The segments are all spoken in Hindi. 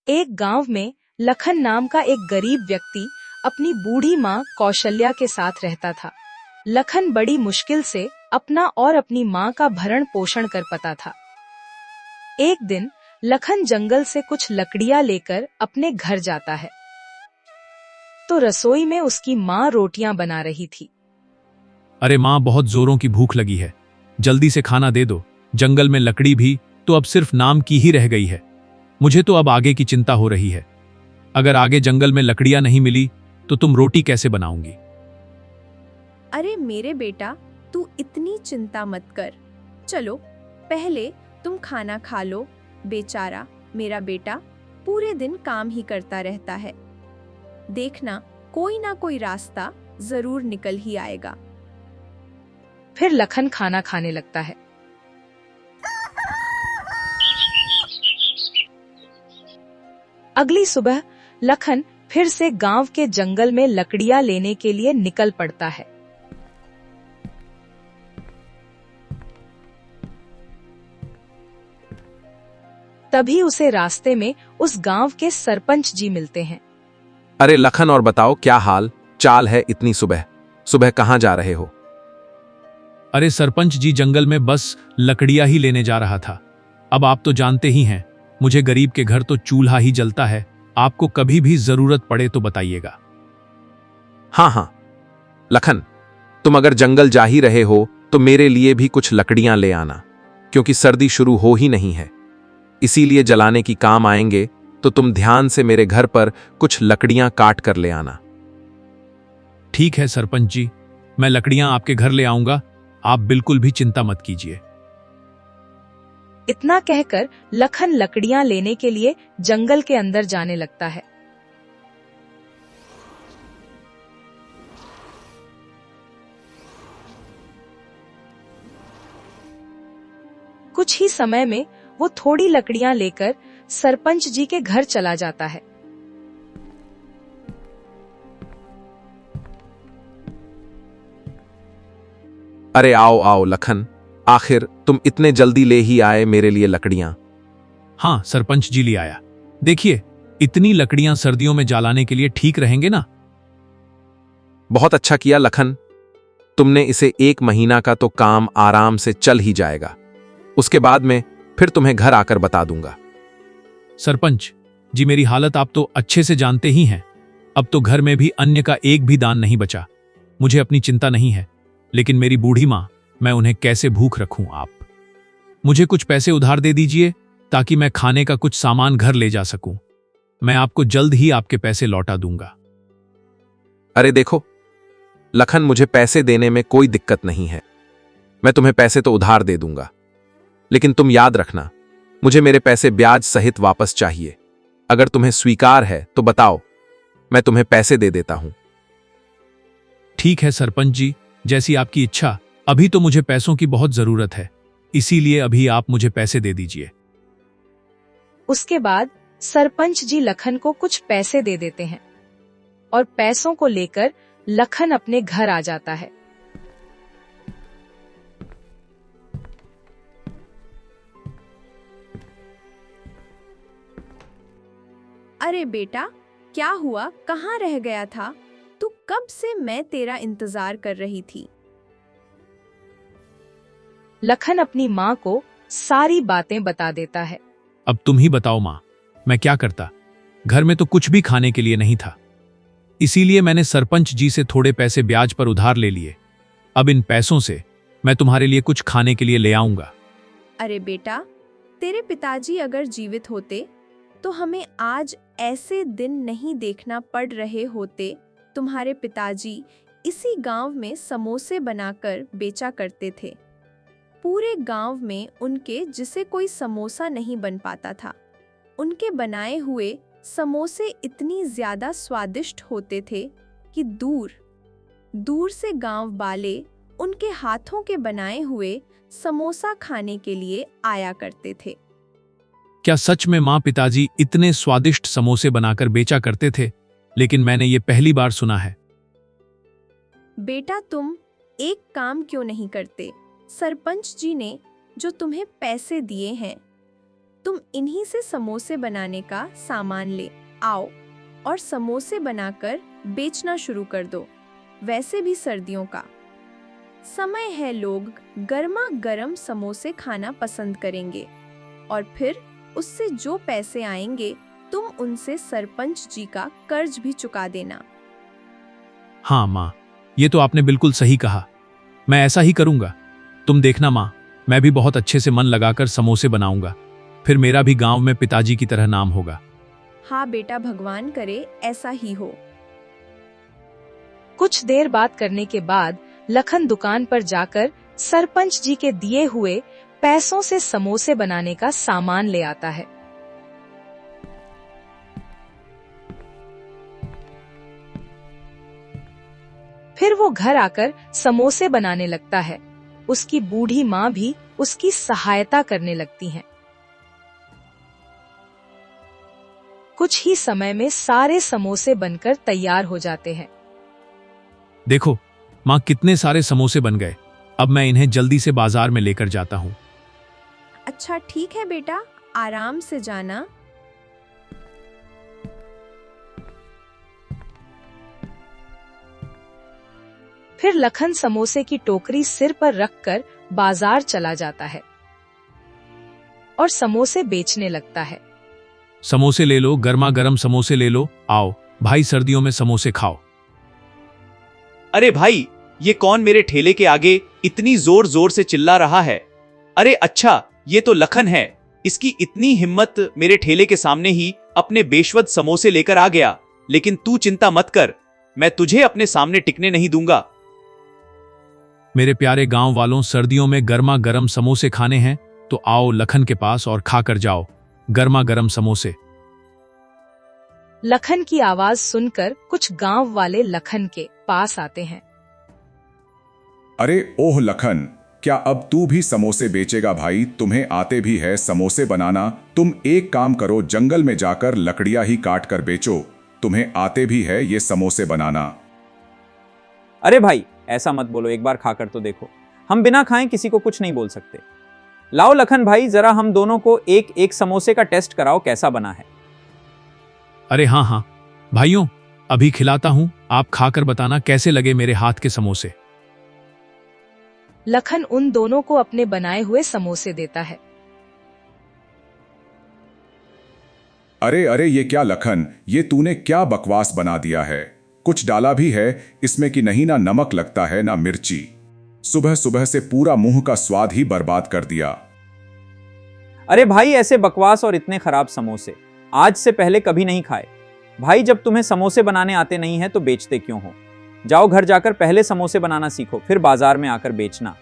एक गांव में लखन नाम का एक गरीब व्यक्ति अपनी बूढ़ी माँ कौशल्या के साथ रहता था। लखन बड़ी मुश्किल से अपना और अपनी माँ का भरण पोषण कर पाता था। एक दिन लखन जंगल से कुछ लकड़ियाँ लेकर अपने घर जाता है, तो रसोई में उसकी माँ रोटियां बना रही थी। अरे माँ, बहुत जोरों की भूख लगी है, जल्दी से खाना दे दो। जंगल में लकड़ी भी तो अब सिर्फ नाम की ही रह गई है। मुझे तो अब आगे की चिंता हो रही है। अगर आगे जंगल में लकड़ियां नहीं मिली तो तुम रोटी कैसे बनाओगी? अरे मेरे बेटा, तू इतनी चिंता मत कर। चलो पहले तुम खाना खा लो। बेचारा मेरा बेटा पूरे दिन काम ही करता रहता है। देखना, कोई ना कोई रास्ता जरूर निकल ही आएगा। फिर लखन खाना खाने लगता है। अगली सुबह लखन फिर से गांव के जंगल में लकड़ियां लेने के लिए निकल पड़ता है। तभी उसे रास्ते में उस गांव के सरपंच जी मिलते हैं। अरे लखन, और बताओ क्या हाल चाल है? इतनी सुबह सुबह कहाँ जा रहे हो? अरे सरपंच जी, जंगल में बस लकड़ियां ही लेने जा रहा था। अब आप तो जानते ही हैं, मुझे गरीब के घर तो चूल्हा ही जलता है। आपको कभी भी जरूरत पड़े तो बताइएगा। हाँ हाँ लखन, तुम अगर जंगल जा ही रहे हो तो मेरे लिए भी कुछ लकड़ियां ले आना, क्योंकि सर्दी शुरू हो ही नहीं है। इसीलिए जलाने की काम आएंगे, तो तुम ध्यान से मेरे घर पर कुछ लकड़ियां काट कर ले आना। ठीक है सरपंच जी, मैं लकड़ियां आपके घर ले आऊंगा। आप बिल्कुल भी चिंता मत कीजिए। इतना कहकर लखन लकड़ियां लेने के लिए जंगल के अंदर जाने लगता है। कुछ ही समय में वो थोड़ी लकड़ियां लेकर सरपंच जी के घर चला जाता है। अरे आओ आओ लखन, आखिर तुम इतने जल्दी ले ही आए मेरे लिए लकड़ियां। हाँ सरपंच जी, ले आया। देखिए, इतनी लकड़ियां सर्दियों में जलाने के लिए ठीक रहेंगे ना? बहुत अच्छा किया लखन, तुमने इसे 1 महीना का तो काम आराम से चल ही जाएगा। उसके बाद में फिर तुम्हें घर आकर बता दूंगा। सरपंच जी, मेरी हालत आप तो अच्छे से जानते ही हैं। अब तो घर में भी अन्न का एक भी दान नहीं बचा। मुझे अपनी चिंता नहीं है, लेकिन मेरी बूढ़ी माँ, मैं उन्हें कैसे भूख रखूं? आप मुझे कुछ पैसे उधार दे दीजिए, ताकि मैं खाने का कुछ सामान घर ले जा सकूं। मैं आपको जल्द ही आपके पैसे लौटा दूंगा। अरे देखो लखन, मुझे पैसे देने में कोई दिक्कत नहीं है। मैं तुम्हें पैसे तो उधार दे दूंगा, लेकिन तुम याद रखना, मुझे मेरे पैसे ब्याज सहित वापस चाहिए। अगर तुम्हें स्वीकार है तो बताओ, मैं तुम्हें पैसे दे देता हूं। ठीक है सरपंच जी, जैसी आपकी इच्छा। अभी तो मुझे पैसों की बहुत जरूरत है, इसीलिए अभी आप मुझे पैसे दे दीजिए। उसके बाद सरपंच जी लखन को कुछ पैसे दे देते हैं और पैसों को लेकर लखन अपने घर आ जाता है। अरे बेटा, क्या हुआ? कहाँ रह गया था तू? कब से मैं तेरा इंतजार कर रही थी। लखन अपनी माँ को सारी बातें बता देता है। अब तुम ही बताओ माँ, मैं क्या करता? घर में तो कुछ भी खाने के लिए नहीं था, इसीलिए मैंने सरपंच जी से थोड़े पैसे ब्याज पर उधार ले लिए। अब इन पैसों से मैं तुम्हारे लिए कुछ खाने के लिए ले आऊंगा। अरे बेटा, तेरे पिताजी अगर जीवित होते तो हमें आज ऐसे दिन नहीं देखना पड़ रहे होते। तुम्हारे पिताजी इसी गांव में समोसे बनाकर बेचा करते थे। पूरे गांव में उनके जिसे कोई समोसा नहीं बन पाता था। उनके बनाए हुए समोसे इतनी ज्यादा स्वादिष्ट होते थे कि दूर दूर से गांव वाले उनके हाथों के बनाए हुए समोसा खाने के लिए आया करते थे। क्या सच में माँ पिताजी इतने स्वादिष्ट समोसे बनाकर बेचा करते थे? लेकिन मैंने ये पहली बार सुना है। बेटा, तुम एक काम क्यों नहीं करते? सरपंच जी ने जो तुम्हें पैसे दिए हैं, तुम इन्हीं से समोसे बनाने का सामान ले आओ और समोसे बनाकर बेचना शुरू कर दो। वैसे भी सर्दियों का समय है, लोग गर्मा गर्म समोसे खाना पसंद करेंगे और फिर उससे जो पैसे आएंगे तुम उनसे सरपंच जी का कर्ज भी चुका देना। हाँ माँ, ये तो आपने बिल्कुल सही कहा। मैं ऐसा ही करूंगा। तुम देखना माँ, मैं भी बहुत अच्छे से मन लगाकर समोसे बनाऊंगा। फिर मेरा भी गांव में पिताजी की तरह नाम होगा। हाँ बेटा, भगवान करे ऐसा ही हो। कुछ देर बात करने के बाद लखन दुकान पर जाकर सरपंच जी के दिए हुए पैसों से समोसे बनाने का सामान ले आता है। फिर वो घर आकर समोसे बनाने लगता है। उसकी बूढ़ी माँ भी उसकी सहायता करने लगती हैं। कुछ ही समय में सारे समोसे बनकर तैयार हो जाते हैं। देखो माँ, कितने सारे समोसे बन गए। अब मैं इन्हें जल्दी से बाजार में लेकर जाता हूँ। अच्छा ठीक है बेटा, आराम से जाना। फिर लखन समोसे की टोकरी सिर पर रखकर बाजार चला जाता है और समोसे बेचने लगता है। समोसे ले लो, गर्मा गर्म समोसे ले लो। आओ भाई, सर्दियों में समोसे खाओ। अरे भाई, ये कौन मेरे ठेले के आगे इतनी जोर जोर से चिल्ला रहा है? अरे अच्छा, ये तो लखन है। इसकी इतनी हिम्मत, मेरे ठेले के सामने ही अपने बेशवद समोसे लेकर आ गया। लेकिन तू चिंता मत कर, मैं तुझे अपने सामने टिकने नहीं दूंगा। मेरे प्यारे गांव वालों, सर्दियों में गर्मा गर्म समोसे खाने हैं तो आओ लखन के पास और खाकर जाओ गर्मा गर्म समोसे। लखन की आवाज सुनकर कुछ गांव वाले लखन के पास आते हैं। अरे ओह लखन, क्या अब तू भी समोसे बेचेगा भाई? तुम्हें आते भी है समोसे बनाना? तुम एक काम करो, जंगल में जाकर लकड़ियां ही काट कर बेचो। तुम्हें आते भी है ये समोसे बनाना। अरे भाई, ऐसा मत बोलो, एक बार खाकर तो देखो। हम बिना खाएं किसी को कुछ नहीं बोल सकते। लाओ लखन भाई, जरा हम दोनों को एक एक समोसे का टेस्ट कराओ, कैसा बना है। अरे हाँ हाँ भाइयों, अभी खिलाता हूं, आप खाकर बताना कैसे लगे मेरे हाथ के समोसे। लखन उन दोनों को अपने बनाए हुए समोसे देता है। अरे अरे, ये क्या लखन, ये तूने क्या बकवास बना दिया है? कुछ डाला भी है इसमें कि नहीं? ना नमक लगता है ना मिर्ची। सुबह सुबह से पूरा मुंह का स्वाद ही बर्बाद कर दिया। अरे भाई, ऐसे बकवास और इतने खराब समोसे आज से पहले कभी नहीं खाए। भाई, जब तुम्हें समोसे बनाने आते नहीं है तो बेचते क्यों हो? जाओ घर जाकर पहले समोसे बनाना सीखो, फिर बाजार में आकर बेचना।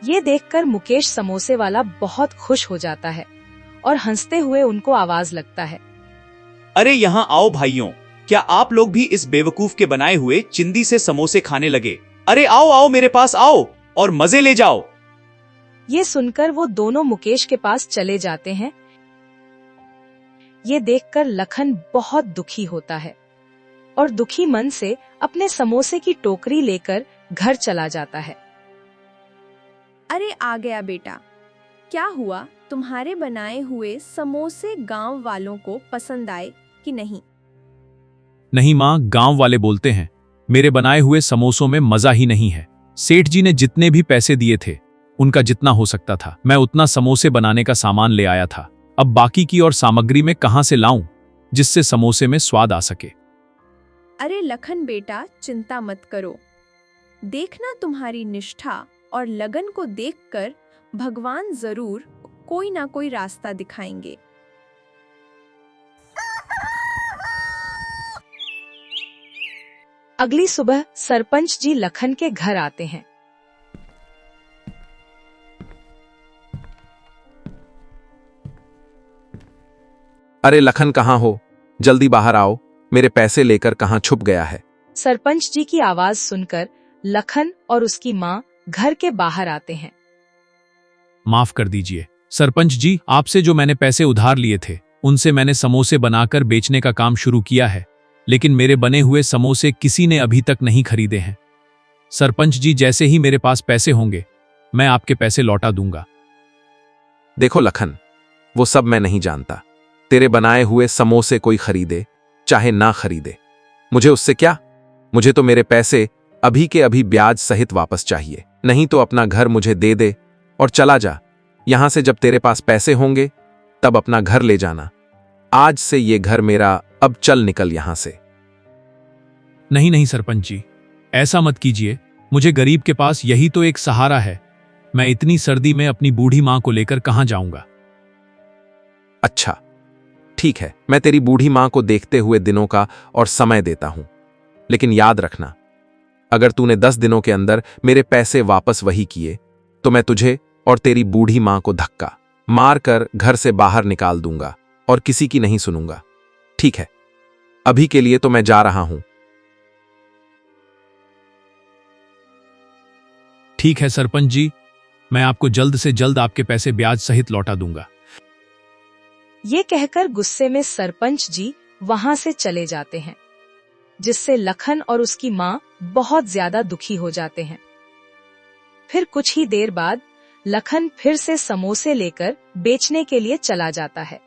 ये देखकर मुकेश समोसे वाला बहुत खुश हो जाता है और हंसते हुए उनको आवाज लगता है। अरे यहाँ आओ भाइयों, क्या आप लोग भी इस बेवकूफ के बनाए हुए चिंदी से समोसे खाने लगे? अरे आओ आओ, मेरे पास आओ और मजे ले जाओ। ये सुनकर वो दोनों मुकेश के पास चले जाते हैं। ये देखकर लखन बहुत दुखी होता है और दुखी मन से अपने समोसे की टोकरी लेकर घर चला जाता है। अरे आ गया बेटा, क्या हुआ? तुम्हारे बनाए हुए समोसे गांव वालों को पसंद आए कि नहीं? नहीं माँ, गांव वाले बोलते हैं मेरे बनाए हुए समोसों में मजा ही नहीं है। सेठ जी ने जितने भी पैसे दिए थे, उनका जितना हो सकता था मैं उतना समोसे बनाने का सामान ले आया था। अब बाकी की और सामग्री में कहां से लाऊं जिससे समोसे में स्वाद आ सके। अरे लखन बेटा, चिंता मत करो। देखना, तुम्हारी निष्ठा और लगन को देखकर भगवान जरूर कोई ना कोई रास्ता दिखाएंगे। अगली सुबह सरपंच जी लखन के घर आते हैं। अरे लखन, कहाँ हो? जल्दी बाहर आओ, मेरे पैसे लेकर कहाँ छुप गया है? सरपंच जी की आवाज सुनकर लखन और उसकी माँ घर के बाहर आते हैं। माफ कर दीजिए सरपंच जी, आपसे जो मैंने पैसे उधार लिए थे उनसे मैंने समोसे बनाकर बेचने का काम शुरू किया है, लेकिन मेरे बने हुए समोसे किसी ने अभी तक नहीं खरीदे हैं। सरपंच जी, जैसे ही मेरे पास पैसे होंगे मैं आपके पैसे लौटा दूंगा। देखो लखन, वो सब मैं नहीं जानता। तेरे बनाए हुए समोसे कोई खरीदे चाहे ना खरीदे, मुझे उससे क्या। मुझे तो मेरे पैसे अभी के अभी ब्याज सहित वापस चाहिए, नहीं तो अपना घर मुझे दे दे और चला जा। यहां से जब तेरे पास पैसे होंगे तब अपना घर ले जाना। आज से ये घर मेरा, अब चल निकल यहां से। नहीं नहीं सरपंच जी, ऐसा मत कीजिए। मुझे गरीब के पास यही तो एक सहारा है। मैं इतनी सर्दी में अपनी बूढ़ी मां को लेकर कहां जाऊंगा। अच्छा ठीक है, मैं तेरी बूढ़ी मां को देखते हुए दिनों का और समय देता हूं, लेकिन याद रखना, अगर तूने 10 दिनों के अंदर मेरे पैसे वापस वही किए तो मैं तुझे और तेरी बूढ़ी मां को धक्का मारकर घर से बाहर निकाल दूंगा और किसी की नहीं सुनूंगा। ठीक है, अभी के लिए तो मैं जा रहा हूं। ठीक है सरपंच जी, मैं आपको जल्द से जल्द आपके पैसे ब्याज सहित लौटा दूंगा। ये कहकर गुस्से में सरपंच जी वहां से चले जाते हैं, जिससे लखन और उसकी मां बहुत ज्यादा दुखी हो जाते हैं। फिर कुछ ही देर बाद लखन फिर से समोसे लेकर बेचने के लिए चला जाता है।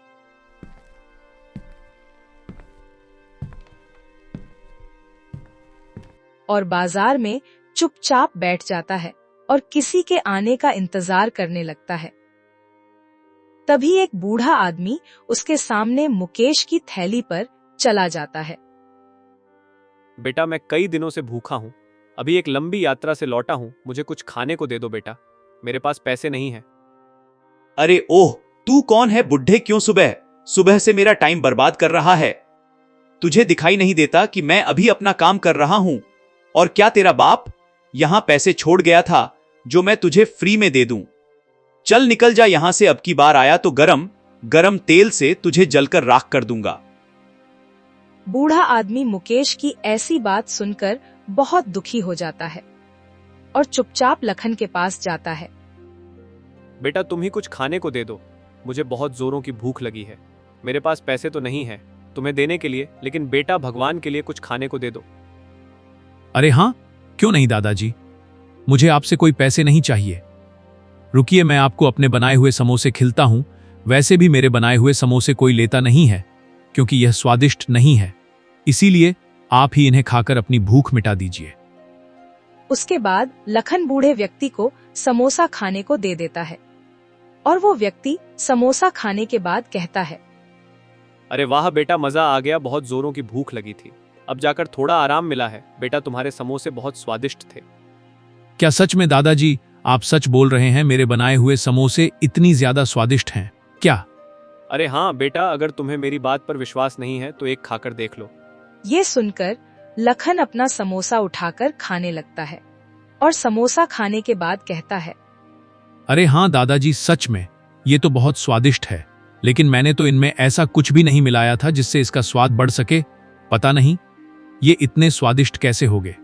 और बाजार में चुपचाप बैठ जाता है और किसी के आने का इंतजार करने लगता है। तभी एक बूढ़ा आदमी उसके सामने मुकेश की थैली पर चला जाता है। बेटा, मैं कई दिनों से भूखा हूँ, अभी एक लंबी यात्रा से लौटा हूँ, मुझे कुछ खाने को दे दो बेटा, मेरे पास पैसे नहीं है। अरे ओह, तू कौन है बुढ़े? क्यों सुबह सुबह से मेरा टाइम बर्बाद कर रहा है? तुझे दिखाई नहीं देता कि मैं अभी अपना काम कर रहा हूं? और क्या तेरा बाप यहां पैसे छोड़ गया था जो मैं तुझे फ्री में दे दूं? चल निकल जा यहां से, अब की बार आया तो गरम गरम तेल से तुझे जलकर राख कर दूंगा। बूढ़ा आदमी मुकेश की ऐसी बात सुनकर बहुत दुखी हो जाता है और चुपचाप लखन के पास जाता है। बेटा, तुम ही कुछ खाने को दे दो, मुझे बहुत जोरों की भूख लगी है। मेरे पास पैसे तो नहीं है तुम्हें देने के लिए, लेकिन बेटा भगवान के लिए कुछ खाने को दे दो। अरे हाँ, क्यों नहीं दादाजी, मुझे आपसे कोई पैसे नहीं चाहिए। रुकिए, मैं आपको अपने बनाए हुए समोसे खिलाता हूं। वैसे भी मेरे बनाए हुए समोसे कोई लेता नहीं है, क्योंकि यह स्वादिष्ट नहीं है, इसीलिए आप ही इन्हें खाकर अपनी भूख मिटा दीजिए। उसके बाद लखन बूढ़े व्यक्ति को समोसा खाने को दे देता है और वो व्यक्ति समोसा खाने के बाद कहता है, अरे वाह बेटा, मजा आ गया, बहुत जोरों की भूख लगी थी, अब जाकर थोड़ा आराम मिला है। बेटा, तुम्हारे समोसे बहुत स्वादिष्ट थे। क्या सच में दादाजी आप सच बोल रहे हैं? मेरे बनाए हुए समोसे इतनी ज्यादा स्वादिष्ट हैं क्या? अरे हाँ बेटा, अगर तुम्हें मेरी बात पर विश्वास नहीं है तो एक खाकर देख लो। ये सुनकर लखन अपना समोसा उठाकर खाने लगता है और समोसा खाने के बाद कहता है, अरे हाँ दादाजी, सच में ये तो बहुत स्वादिष्ट है, लेकिन मैंने तो इनमें ऐसा कुछ भी नहीं मिलाया था जिससे इसका स्वाद बढ़ सके। पता नहीं ये इतने स्वादिष्ट कैसे हो गए।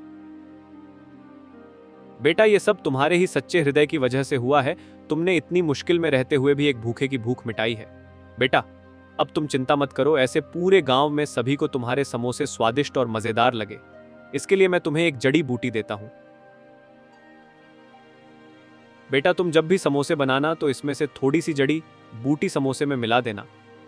बेटा, ये सब तुम्हारे ही सच्चे हृदय की वजह से हुआ है। तुमने इतनी मुश्किल में रहते हुए भी एक भूखे की भूख मिटाई है। बेटा, अब तुम चिंता मत करो, ऐसे पूरे गांव में सभी को तुम्हारे समोसे स्वादिष्ट और मजेदार लगे, इसके लिए मैं तुम्हें एक जड़ी बूटी देता हूं। बेटा, तुम जब भी समोसे बनाना तो इसमें से थोड़ी सी जड़ी बूटी समोसे में मिला देना।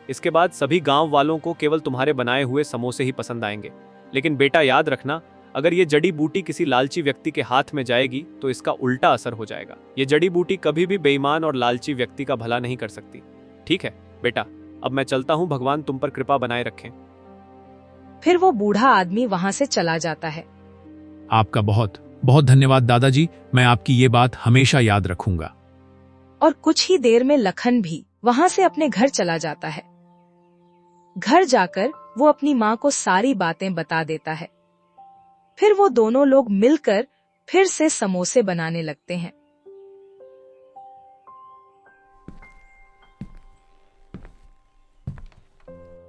इसके बाद सभी गांव वालों को केवल तुम्हारे बनाए हुए समोसे ही पसंद आएंगे। लेकिन बेटा याद रखना, अगर ये जड़ी बूटी किसी लालची व्यक्ति के हाथ में जाएगी तो इसका उल्टा असर हो जाएगा। ये जड़ी बूटी कभी भी बेईमान और लालची व्यक्ति का भला नहीं कर सकती। ठीक है बेटा, अब मैं चलता हूं, भगवान तुम पर कृपा बनाए रखें। फिर वो बूढ़ा आदमी वहां से चला जाता है। आपका बहुत बहुत धन्यवाद दादाजी, मैं आपकी ये बात हमेशा याद रखूंगा। और कुछ ही देर में लखन भी वहां से अपने घर चला जाता है। घर जाकर वो अपनी माँ को सारी बातें बता देता है। फिर वो दोनों लोग मिलकर फिर से समोसे बनाने लगते हैं।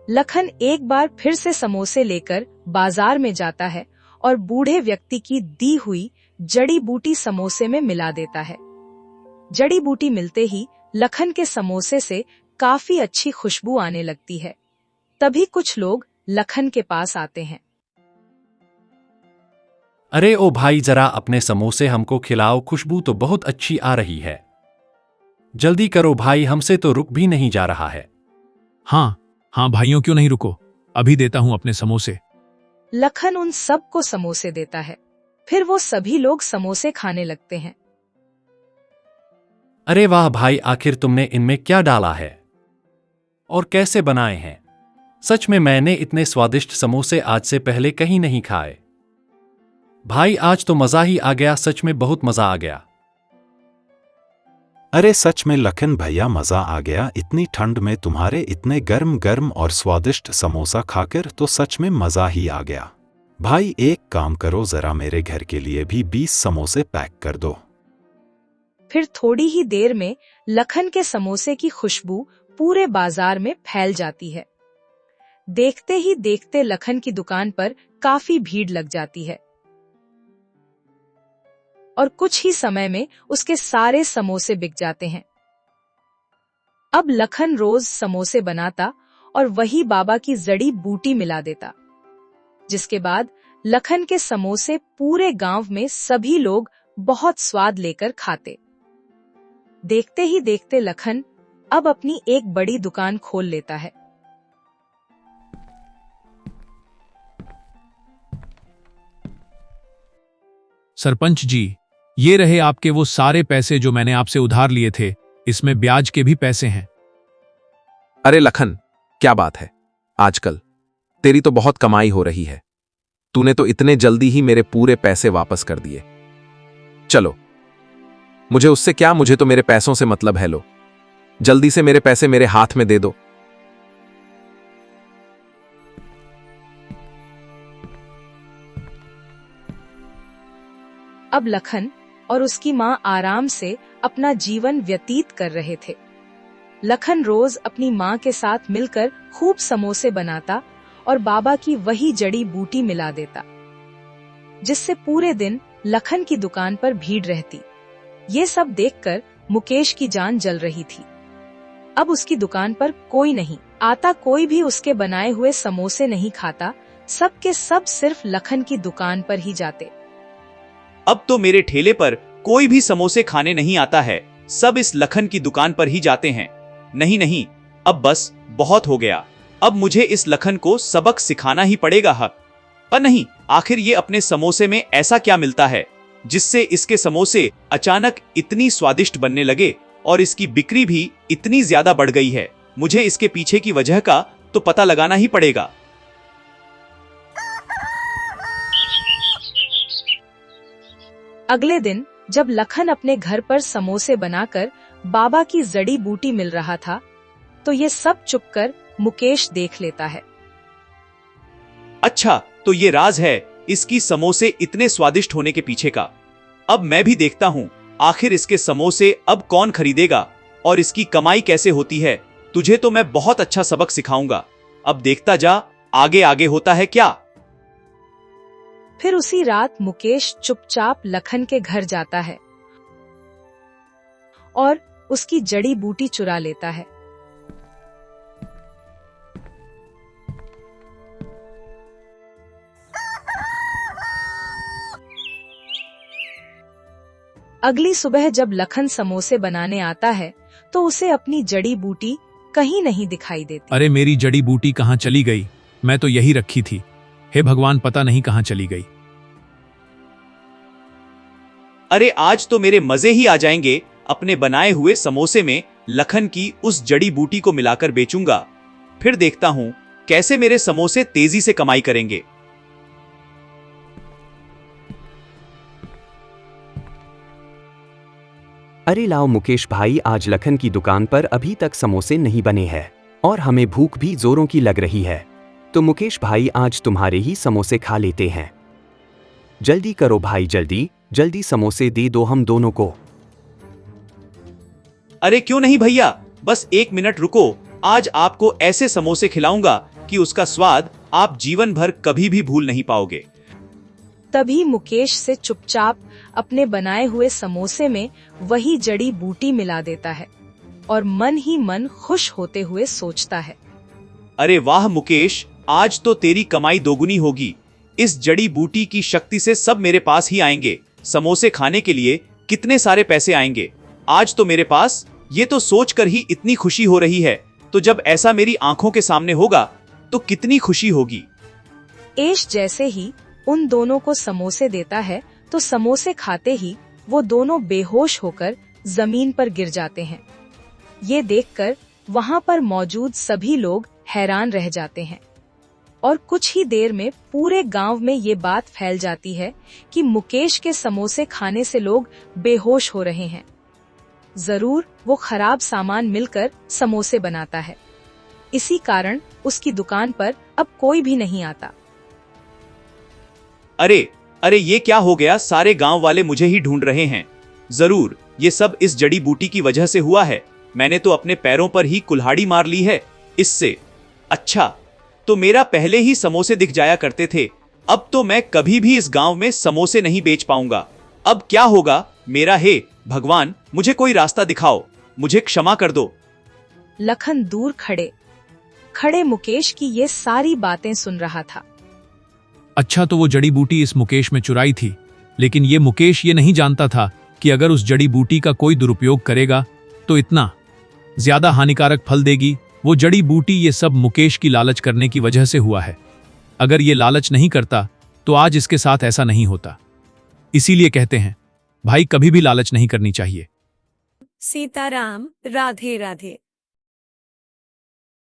लखन एक बार फिर से समोसे लेकर बाजार में जाता है और बूढ़े व्यक्ति की दी हुई जड़ी बूटी समोसे में मिला देता है। जड़ी बूटी मिलते ही लखन के समोसे से काफी अच्छी खुशबू आने लगती है। तभी कुछ लोग लखन के पास आते हैं। अरे ओ भाई, जरा अपने समोसे हमको खिलाओ, खुशबू तो बहुत अच्छी आ रही है। जल्दी करो भाई, हमसे तो रुक भी नहीं जा रहा है। हाँ हाँ भाइयों, क्यों नहीं रुको, अभी देता हूं अपने समोसे। लखन उन सबको समोसे देता है। फिर वो सभी लोग समोसे खाने लगते हैं। अरे वाह भाई, आखिर तुमने इनमें क्या डाला है और कैसे बनाए हैं? सच में मैंने इतने स्वादिष्ट समोसे आज से पहले कहीं नहीं खाए। भाई आज तो मजा ही आ गया, सच में बहुत मजा आ गया। अरे सच में लखन भैया, मजा आ गया। इतनी ठंड में तुम्हारे इतने गर्म गर्म और स्वादिष्ट समोसा खाकर तो सच में मजा ही आ गया। भाई एक काम करो, जरा मेरे घर के लिए भी 20 समोसे पैक कर दो। फिर थोड़ी ही देर में लखन के समोसे की खुशबू पूरे बाजार में फैल जाती है। देखते ही देखते लखन की दुकान पर काफी भीड़ लग जाती है और कुछ ही समय में उसके सारे समोसे बिक जाते हैं। अब लखन रोज समोसे बनाता और वही बाबा की जड़ी बूटी मिला देता, जिसके बाद लखन के समोसे पूरे गांव में सभी लोग बहुत स्वाद लेकर खाते। देखते ही देखते लखन अब अपनी एक बड़ी दुकान खोल लेता है। सरपंच जी, ये रहे आपके वो सारे पैसे जो मैंने आपसे उधार लिए थे, इसमें ब्याज के भी पैसे हैं। अरे लखन, क्या बात है, आजकल तेरी तो बहुत कमाई हो रही है। तूने तो इतने जल्दी ही मेरे पूरे पैसे वापस कर दिए। चलो, मुझे उससे क्या, मुझे तो मेरे पैसों से मतलब है। लो, जल्दी से मेरे पैसे मेरे हाथ में दे दो। अब लखन और उसकी मां आराम से अपना जीवन व्यतीत कर रहे थे। लखन रोज अपनी मां के साथ मिलकर खूब समोसे बनाता और बाबा की वही जड़ी बूटी मिला देता, जिससे पूरे दिन लखन की दुकान पर भीड़ रहती। ये सब देखकर मुकेश की जान जल रही थी। अब उसकी दुकान पर कोई नहीं आता, कोई भी उसके बनाए हुए समोसे नहीं खाता। सब के सब सिर्फ लखन की दुकान पर ही जाते। अब तो मेरे ठेले पर कोई भी समोसे खाने नहीं आता है, सब इस लखन की दुकान पर ही जाते हैं। नहीं नहीं, अब बस बहुत हो गया। अब मुझे इस लखन को सबक सिखाना ही पड़ेगा। पर नहीं, आखिर ये अपने समोसे में ऐसा क्या मिलता है जिससे इसके समोसे अचानक इतनी स्वादिष्ट बनने लगे और इसकी बिक्री भी इतनी ज्यादा बढ़ गई है। मुझे इसके पीछे की वजह का तो पता लगाना ही पड़ेगा। अगले दिन जब लखन अपने घर पर समोसे बनाकर बाबा की जड़ी बूटी मिल रहा था, तो ये सब चुपकर मुकेश देख लेता है। अच्छा, तो ये राज है इसकी समोसे इतने स्वादिष्ट होने के पीछे का। अब मैं भी देखता हूँ आखिर इसके समोसे अब कौन खरीदेगा और इसकी कमाई कैसे होती है। तुझे तो मैं बहुत अच्छा सबक सिखाऊंगा। अब देखता जा आगे आगे होता है क्या। फिर उसी रात मुकेश चुपचाप लखन के घर जाता है और उसकी जड़ी बूटी चुरा लेता है। अगली सुबह जब लखन समोसे बनाने आता है तो उसे अपनी जड़ी बूटी कहीं नहीं दिखाई देती। अरे मेरी जड़ी बूटी कहाँ चली गई? मैं तो यही रखी थी। हे भगवान, पता नहीं कहाँ चली गई। अरे आज तो मेरे मजे ही आ जाएंगे। अपने बनाए हुए समोसे में लखन की उस जड़ी बूटी को मिलाकर बेचूंगा। फिर देखता हूं कैसे मेरे समोसे तेजी से कमाई करेंगे। अरे लाओ मुकेश भाई, आज लखन की दुकान पर अभी तक समोसे नहीं बने हैं और हमें भूख भी जोरों की लग रही है। तो मुकेश भाई, आज तुम्हारे ही समोसे खा लेते हैं। जल्दी करो भाई, जल्दी जल्दी समोसे दे दो हम दोनों को। अरे क्यों नहीं भैया, बस 1 मिनट रुको। आज आपको ऐसे समोसे खिलाऊंगा कि उसका स्वाद आप जीवन भर कभी भी भूल नहीं पाओगे। तभी मुकेश से चुपचाप अपने बनाए हुए समोसे में वही जड़ी बूटी मिला देता है और मन ही मन खुश होते हुए सोचता है, अरे वाह मुकेश, आज तो तेरी कमाई दोगुनी होगी। इस जड़ी बूटी की शक्ति से सब मेरे पास ही आएंगे। समोसे खाने के लिए कितने सारे पैसे आएंगे। आज तो मेरे पास ये तो सोचकर ही इतनी खुशी हो रही है, तो जब ऐसा मेरी आंखों के सामने होगा तो कितनी खुशी होगी। एश जैसे ही उन दोनों को समोसे देता है तो समोसे खाते ही वो दोनों बेहोश होकर जमीन पर गिर जाते हैं। ये देखकर वहां पर मौजूद सभी लोग हैरान रह जाते हैं और कुछ ही देर में पूरे गांव में ये बात फैल जाती है कि मुकेश के समोसे खाने से लोग बेहोश हो रहे हैं। जरूर वो खराब सामान मिलकर समोसे बनाता है, इसी कारण उसकी दुकान पर अब कोई भी नहीं आता। अरे अरे ये क्या हो गया, सारे गांव वाले मुझे ही ढूंढ रहे हैं। जरूर ये सब इस जड़ी बूटी की वजह से हुआ है। मैंने तो अपने पैरों पर ही कुल्हाड़ी मार ली है इससे। अच्छा, तो मेरा पहले ही समोसे दिख जाया करते थे, अब तो मैं कभी भी इस गांव में समोसे नहीं बेच पाऊंगा। अब क्या होगा मेरा? हे भगवान, मुझे कोई रास्ता दिखाओ, मुझे क्षमा कर दो। लखन दूर खड़े मुकेश की ये सारी बातें सुन रहा था। अच्छा, तो वो जड़ी बूटी इस मुकेश में चुराई थी, लेकिन ये मुकेश ये नहीं जानता था कि अगर उस जड़ी बूटी का कोई दुरुपयोग करेगा तो इतना ज्यादा हानिकारक फल देगी। वो जड़ी बूटी ये सब मुकेश की लालच करने की वजह से हुआ है। अगर ये लालच नहीं करता तो आज इसके साथ ऐसा नहीं होता। इसीलिए कहते हैं भाई, कभी भी लालच नहीं करनी चाहिए। सीताराम, राधे राधे।